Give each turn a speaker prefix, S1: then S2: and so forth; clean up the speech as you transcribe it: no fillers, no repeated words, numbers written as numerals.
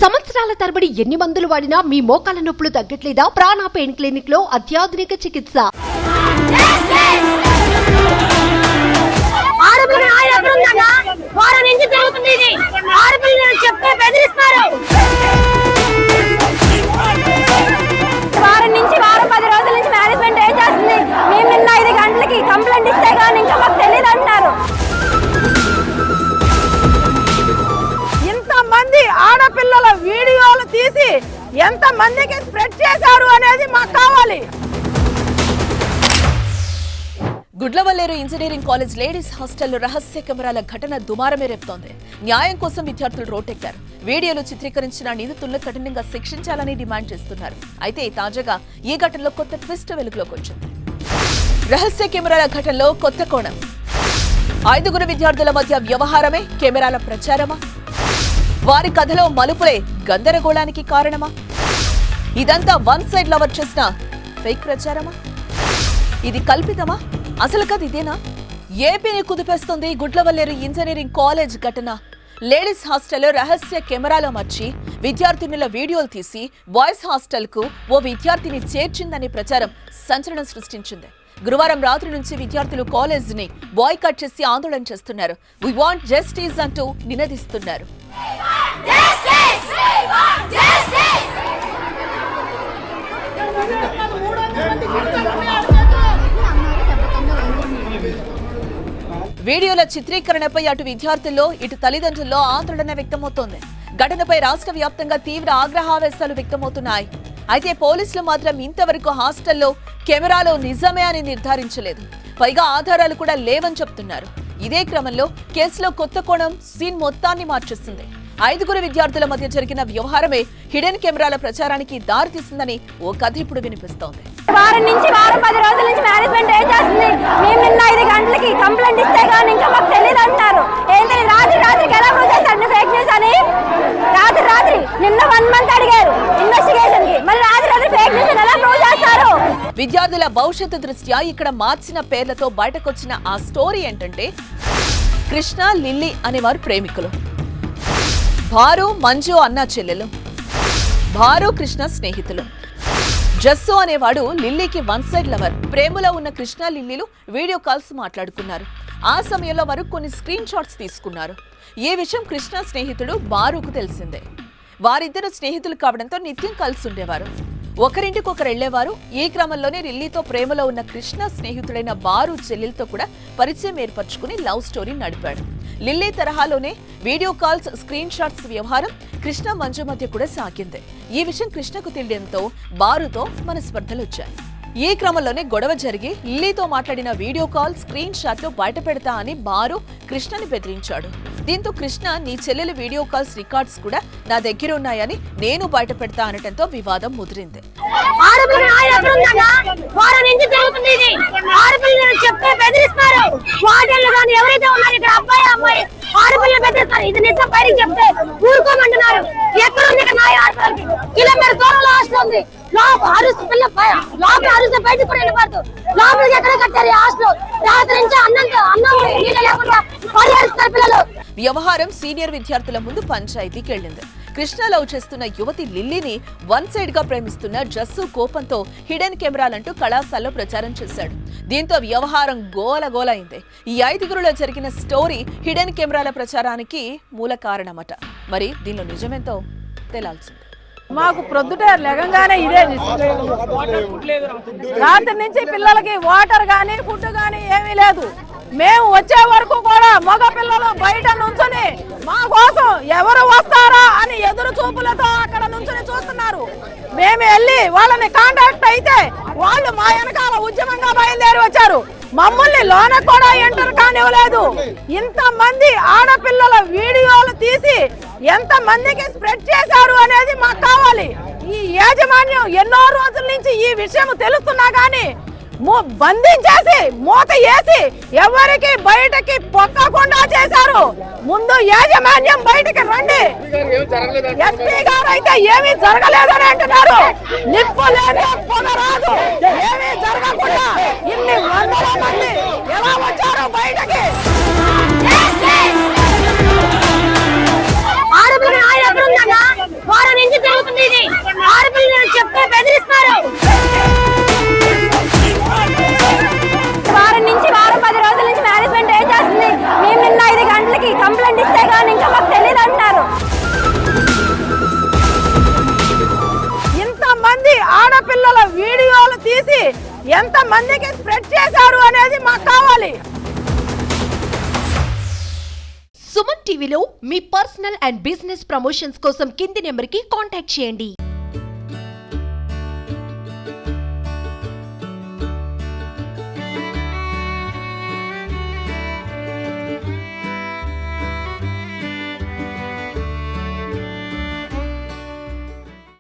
S1: సంవత్సరాల తరబడి ఎన్ని మందులు వాడినా మీ మోకాల నొప్పులు తగ్గట్లేదా? ప్రాణ పెయిన్ క్లినిక్ లో అత్యాధునిక చికిత్స.
S2: వారం నుంచి వారం 10 రోజుల నుంచి మేనేజ్మెంట్ ఏం చేస్తుంది? మేము నిన్న 5 గంటలకి కంప్లైంట్ ఇస్తే కానీ ఇంకా మాకు తెలియదు అంటున్నారు.
S3: ఇంతమంది ఆడపిల్లల వీడియోలు తీసి ఎంత మందికి స్ప్రెడ్ చేశారు అనేది మాకు కావాలి.
S4: గుడ్లవల్లేరు ఇంజనీరింగ్ కాలేజ్ లేడీస్ హాస్టల్లో రహస్య కెమెరాల ఘటన దుమారమే రేపుతోంది. న్యాయం కోసం విద్యార్థులు రోడ్డెక్కారు. వీడియోలు చిత్రీకరించిన నిందితులను కఠినంగా శిక్షించాలని డిమాండ్ చేస్తున్నారు. అయితే తాజాగా ఈ ఘటనలో కొత్త ట్విస్ట్ వెలుగులోకి వచ్చింది. రహస్య కెమెరాల ఘటనలో కొత్త కోణం. 5 విద్యార్థుల మధ్య వ్యవహారమే కెమెరాల ప్రచారమా? వారి కథలో మలుపులే గందరగోళానికి కారణమా? ఇదంతా వన్ సైడ్ లవర్ చేసిన ఫేక్ ప్రచారమా? ఇది కల్పితమా? అసలు కథ ఇదేనా? ఏపీని కుదిపేస్తుంది గుడ్లవల్లేరు ఇంజనీరింగ్ కాలేజ్ ఘటన. లేడీస్ హాస్టల్లో రహస్య కెమెరాలో మర్చి విద్యార్థినుల వీడియోలు తీసి బాయ్స్ హాస్టల్ కు ఓ విద్యార్థిని చేర్చిందనే ప్రచారం సంచలనం సృష్టించింది. గురువారం రాత్రి నుంచి విద్యార్థులు కాలేజ్ ని బాయ్కాట్ చేసి ఆందోళన చేస్తున్నారు. వి వాంట్ జస్టిస్ అంటూ నినదిస్తున్నారు. వీడియోల చిత్రీకరణపై అటు విద్యార్థుల్లో ఇటు తల్లిదండ్రుల్లో ఆందోళన వ్యక్తమవుతోంది. ఘటనపై రాష్ట్ర వ్యాప్తంగా తీవ్ర ఆగ్రహావేశాలు వ్యక్తమవుతున్నాయి. అయితే పోలీసులు మాత్రం ఇంతవరకు హాస్టల్లో కెమెరాలో నిజమే అని నిర్ధారించలేదు. పైగా ఆధారాలు కూడా లేవని చెప్తున్నారు. ఇదే క్రమంలో కేసులో కొత్త కోణం సీన్ మొత్తాన్ని మార్చేస్తుంది. 5 విద్యార్థుల మధ్య జరిగిన వ్యవహారమే హిడెన్ కెమెరాల ప్రచారానికి దారితీసిందని ఓ కథ ఇప్పుడు వినిపిస్తోంది.
S2: వారం నుంచి వారం 10 రోజుల నుంచి మేనేజ్మెంట్ ఏం చేస్తుంది? మేము నిన్న 5 గంటలకి కంప్లైంట్ ఇస్తే కానీ ఇంకా మాకు తెలియదు అంటున్నారు. ఏంటి రాత్రికి ఎలా ప్రూవ్ చేస్తారు ఫేక్ న్యూస్ అని? రాత్రి నిన్న 1 మంత్ అడిగారు ఇన్వెస్టిగేషన్ కి, మరి రాత్రి ఫేక్ న్యూస్ ఎలా ప్రూవ్ చేస్తారు?
S4: విద్యార్థుల భవిష్యత్తు దృష్ట్యా ఇక్కడ మార్చిన పేర్లతో బయటకొచ్చిన ఆ స్టోరీ ఏంటంటే, కృష్ణ లిల్లీ అనేవారు ప్రేమికులు. భారు మంజు అన్నా చెల్లెలు. భారు కృష్ణ స్నేహితులు. జస్సు అనేవాడు లిల్లీకి వన్ సైడ్ లవర్. ప్రేమలో ఉన్న కృష్ణ లిల్లీలు వీడియో కాల్స్ మాట్లాడుకున్నారు. ఆ సమయంలో వారు కొన్ని స్క్రీన్ షాట్స్ తీసుకున్నారు. ఈ విషయం కృష్ణ స్నేహితుడు బారుకు తెలిసిందే. వారిద్దరు స్నేహితులు కావడంతో నిత్యం కలిసి ఉండేవారు. ఒకరింటికొకరు వెళ్లేవారు. ఈ క్రమంలోనే లిల్లీతో ప్రేమలో ఉన్న కృష్ణ స్నేహితుడైన బారు చెల్లెలతో కూడా పరిచయం ఏర్పరచుకుని లవ్ స్టోరీ నడిపాడు. లిల్లీ తరహాలోనే వీడియో కాల్స్, స్క్రీన్ షాట్స్ వ్యవహారం కృష్ణ మంజు మధ్య కూడా సాగింది. ఈ విషయం కృష్ణకు తెలియడంతో బారుతో మనస్పర్ధలు వచ్చాయి. ఈ క్రమంలోనే గొడవ జరిగి లిల్లీతో మాట్లాడిన వీడియో కాల్, స్క్రీన్ షాట్లు బయట పెడతా అని బారు కృష్ణని బెదిరించాడు. దీంతో కృష్ణ, నీ చెల్లెలు వీడియో కాల్స్ రికార్డ్స్ కూడా నా దగ్గర ఉన్నాయని నేను బయట పెడతా అనటంతో వివాదం ముదిరింది. వ్యవహారం సీనియర్ విద్యార్థుల ముందు పంచాయతీకి వెళ్లింది. కృష్ణ లవ్ చేస్తున్న యువతి లిల్లీని వన్ సైడ్ గా ప్రేమిస్తున్న జస్సు కోపంతో హిడెన్ కెమెరాలంటూ కళాశాలలో ప్రచారం చేశాడు. దీంతో వ్యవహారం గోల అయింది. ఈ 5 జరిగిన స్టోరీ హిడెన్ కెమెరాల ప్రచారానికి మూల కారణమట. మరి దీనిలో నిజమేంతో తేలాల్సింది.
S3: మాకు ప్రొద్దుటే లెగంగానే ఇదే రాత్రి నుంచి పిల్లలకి వాటర్ గానీ ఫుడ్ గానీ ఏమీ లేదు. మేము వచ్చే వరకు కూడా మగ పిల్లలు బయట నుంచుని మా కోసం ఎవరు వస్తారా అని ఎదురు చూపులతో అక్కడ నుంచుని చూస్తున్నారు. మేము వెళ్ళి వాళ్ళని కాంటాక్ట్ అయితే వాళ్ళు మా వెనకాల ఉద్యమంగా బయలుదేరి వచ్చారు. మమ్మల్ని లోన కూడా ఎంటర్ కానివ్వలేదు. ఇంతమంది ఆడపిల్లల వీడియోలు తీసి ఎంత మందికి స్ప్రెడ్ చేశారు అనేది మాకు కావాలి. ఈ యాజమాన్యం ఎన్నో రోజుల నుంచి ఈ విషయం తెలుస్తున్నా గానీ బంధించేసి మూత వేసి ఎవరికి బయటకి పొక్కకుండా చేశారు. ముందు యాజమాన్యం బయటకి రండి. ఎస్పీ గారు అయితే ఏమీ జరగలేదని అంటున్నారు. నిప్పు లేదు, పొగ రాదు, ఏమీ జరగకుండా ఇన్ని వందల మంది ఎలా వచ్చారు బయటకి? ఎంత మందికి స్ప్రెడ్ చేశారు అనేది మాకు కావాలి.
S1: సుమన్ టీవీలో మీ పర్సనల్ అండ్ బిజినెస్ ప్రమోషన్స్ కోసం కింది నెంబర్కి కాంటాక్ట్ చేయండి.